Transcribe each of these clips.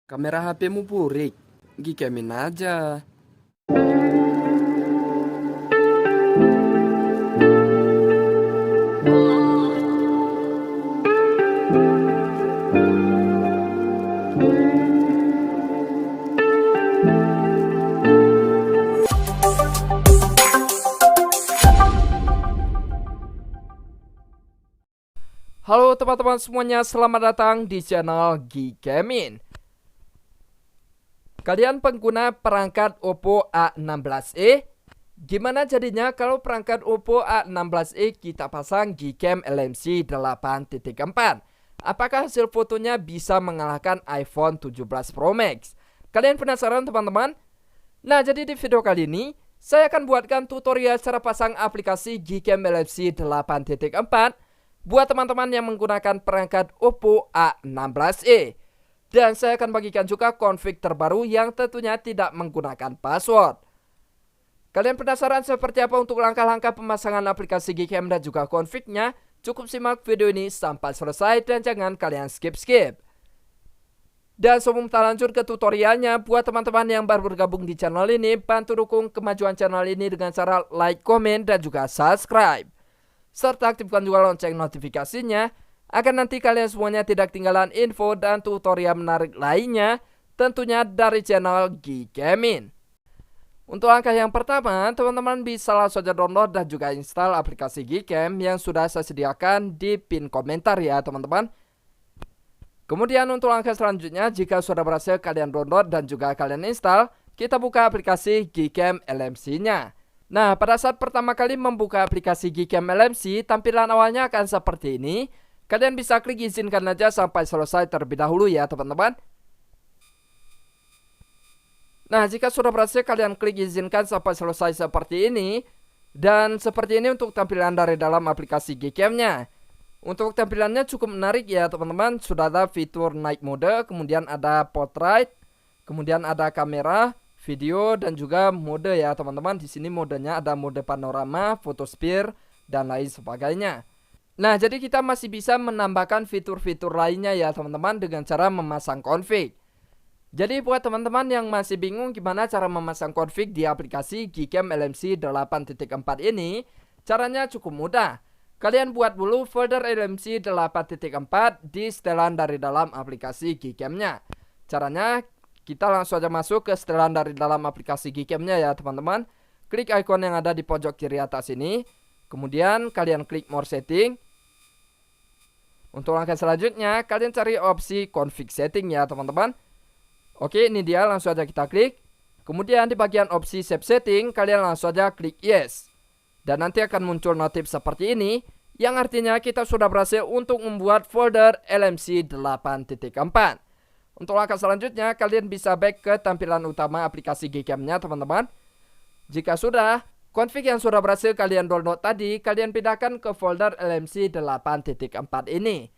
Kamera HP-mu burik, gikemin aja. Halo teman-teman semuanya, selamat datang di channel Gikemin. Kalian pengguna perangkat Oppo A16e, gimana jadinya kalau perangkat Oppo A16e kita pasang Gcam LMC 8.4? Apakah hasil fotonya bisa mengalahkan iPhone 17 Pro Max? Kalian penasaran teman-teman? Nah, jadi di video kali ini saya akan buatkan tutorial cara pasang aplikasi Gcam LMC 8.4 buat teman-teman yang menggunakan perangkat Oppo A16e. Dan saya akan bagikan juga config terbaru yang tentunya tidak menggunakan password. Kalian penasaran seperti apa untuk langkah-langkah pemasangan aplikasi Gcam dan juga confignya? Cukup simak video ini sampai selesai dan jangan kalian skip-skip. Dan sebelum kita lanjut ke tutorialnya, buat teman-teman yang baru bergabung di channel ini, bantu dukung kemajuan channel ini dengan cara like, komen, dan juga subscribe. Serta aktifkan juga lonceng notifikasinya agar nanti kalian semuanya tidak ketinggalan info dan tutorial menarik lainnya tentunya dari channel Gikemin. Untuk langkah yang pertama, teman-teman bisa langsung saja download dan juga install aplikasi Gcam yang sudah saya sediakan di pin komentar ya teman-teman. Kemudian untuk langkah selanjutnya, jika sudah berhasil kalian download dan juga kalian install, kita buka aplikasi Gcam LMC-nya. Nah, pada saat pertama kali membuka aplikasi Gcam LMC, tampilan awalnya akan seperti ini. Kalian bisa klik izinkan aja sampai selesai terlebih dahulu ya teman-teman. Nah, jika sudah berhasil kalian klik izinkan sampai selesai seperti ini. Dan seperti ini untuk tampilan dari dalam aplikasi Gcam-nya. Untuk tampilannya cukup menarik ya teman-teman. Sudah ada fitur night mode, kemudian ada portrait, kemudian ada kamera, video, dan juga mode ya teman-teman. Di sini modenya ada mode panorama, photosphere, dan lain sebagainya. Nah, jadi kita masih bisa menambahkan fitur-fitur lainnya ya teman-teman dengan cara memasang config. Jadi buat teman-teman yang masih bingung gimana cara memasang config di aplikasi Gcam LMC 8.4 ini, caranya cukup mudah. Kalian buat dulu folder LMC 8.4 di setelan dari dalam aplikasi Gcam-nya. Caranya kita langsung aja masuk ke setelan dari dalam aplikasi Gcam-nya ya teman-teman. Klik icon yang ada di pojok kiri atas ini. Kemudian kalian klik more setting. Untuk langkah selanjutnya kalian cari opsi config setting ya teman-teman. Oke, ini dia, langsung aja kita klik. Kemudian di bagian opsi save setting kalian langsung aja klik yes. Dan nanti akan muncul notif seperti ini, yang artinya kita sudah berhasil untuk membuat folder LMC 8.4. Untuk langkah selanjutnya, kalian bisa back ke tampilan utama aplikasi Gcam-nya teman-teman. Jika sudah, config yang sudah berhasil kalian download tadi, kalian pindahkan ke folder LMC 8.4 ini.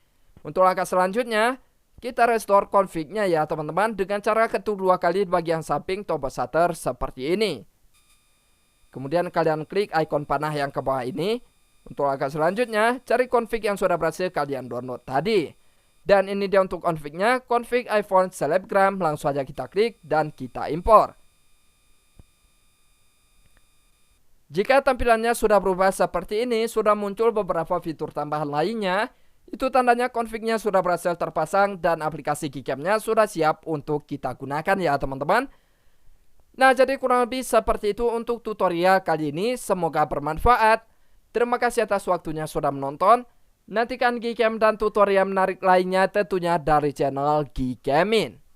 Untuk langkah selanjutnya, kita restore config-nya ya teman-teman dengan cara ketuk 2 kali di bagian samping tombol shutter seperti ini. Kemudian kalian klik icon panah yang ke bawah ini. Untuk langkah selanjutnya, cari config yang sudah berhasil kalian download tadi. Dan ini dia untuk config-nya, config iPhone Selebgram. Langsung aja kita klik dan kita impor. Jika tampilannya sudah berubah seperti ini, sudah muncul beberapa fitur tambahan lainnya, itu tandanya config-nya sudah berhasil terpasang dan aplikasi Gcam-nya sudah siap untuk kita gunakan ya teman-teman. Nah, jadi kurang lebih seperti itu untuk tutorial kali ini. Semoga bermanfaat. Terima kasih atas waktunya sudah menonton. Nantikan Gcam dan tutorial menarik lainnya tentunya dari channel Gikemin.